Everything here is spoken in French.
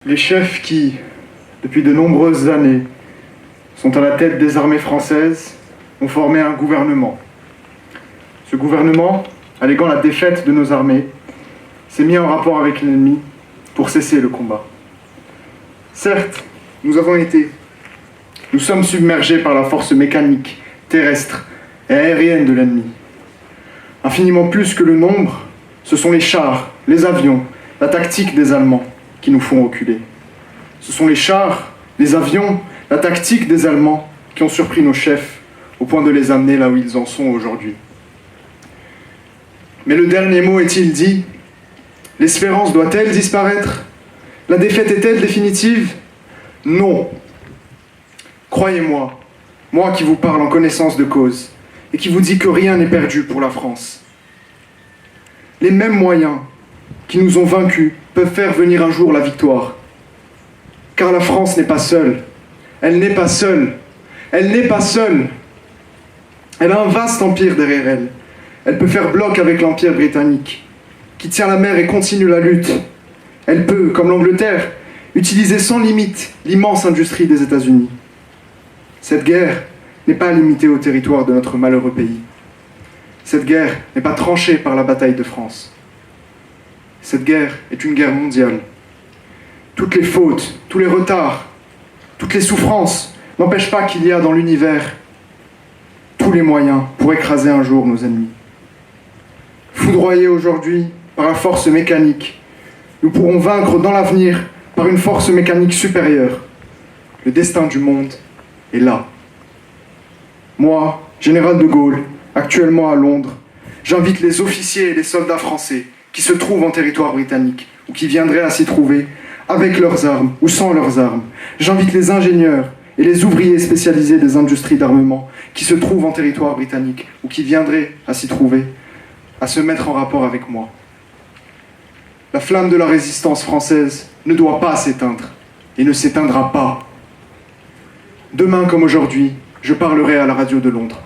Les chefs qui, depuis de nombreuses années, sont à la tête des armées françaises, ont formé un gouvernement. Ce gouvernement, alléguant la défaite de nos armées, s'est mis en rapport avec l'ennemi pour cesser le combat. Certes, nous sommes submergés par la force mécanique, terrestre et aérienne de l'ennemi. Infiniment plus que le nombre, ce sont les chars, les avions, la tactique des Allemands qui nous font reculer. Ce sont les chars, les avions, la tactique des Allemands qui ont surpris nos chefs au point de les amener là où ils en sont aujourd'hui. Mais le dernier mot est-il dit? L'espérance doit-elle disparaître? La défaite est-elle définitive? Non. Croyez-moi, moi qui vous parle en connaissance de cause et qui vous dit que rien n'est perdu pour la France. Les mêmes moyens qui nous ont vaincus peuvent faire venir un jour la victoire. Car la France n'est pas seule. Elle n'est pas seule. Elle n'est pas seule. Elle a un vaste empire derrière elle. Elle peut faire bloc avec l'Empire britannique, qui tient la mer et continue la lutte. Elle peut, comme l'Angleterre, utiliser sans limite l'immense industrie des États-Unis. Cette guerre n'est pas limitée au territoire de notre malheureux pays. Cette guerre n'est pas tranchée par la bataille de France. Cette guerre est une guerre mondiale. Toutes les fautes, tous les retards, toutes les souffrances n'empêchent pas qu'il y a dans l'univers tous les moyens pour écraser un jour nos ennemis. Foudroyés aujourd'hui par la force mécanique, nous pourrons vaincre dans l'avenir par une force mécanique supérieure. Le destin du monde est là. Moi, général de Gaulle, actuellement à Londres, j'invite les officiers et les soldats français qui se trouvent en territoire britannique ou qui viendraient à s'y trouver avec leurs armes ou sans leurs armes. J'invite les ingénieurs et les ouvriers spécialisés des industries d'armement qui se trouvent en territoire britannique ou qui viendraient à s'y trouver à se mettre en rapport avec moi. La flamme de la résistance française ne doit pas s'éteindre et ne s'éteindra pas. Demain comme aujourd'hui, je parlerai à la radio de Londres.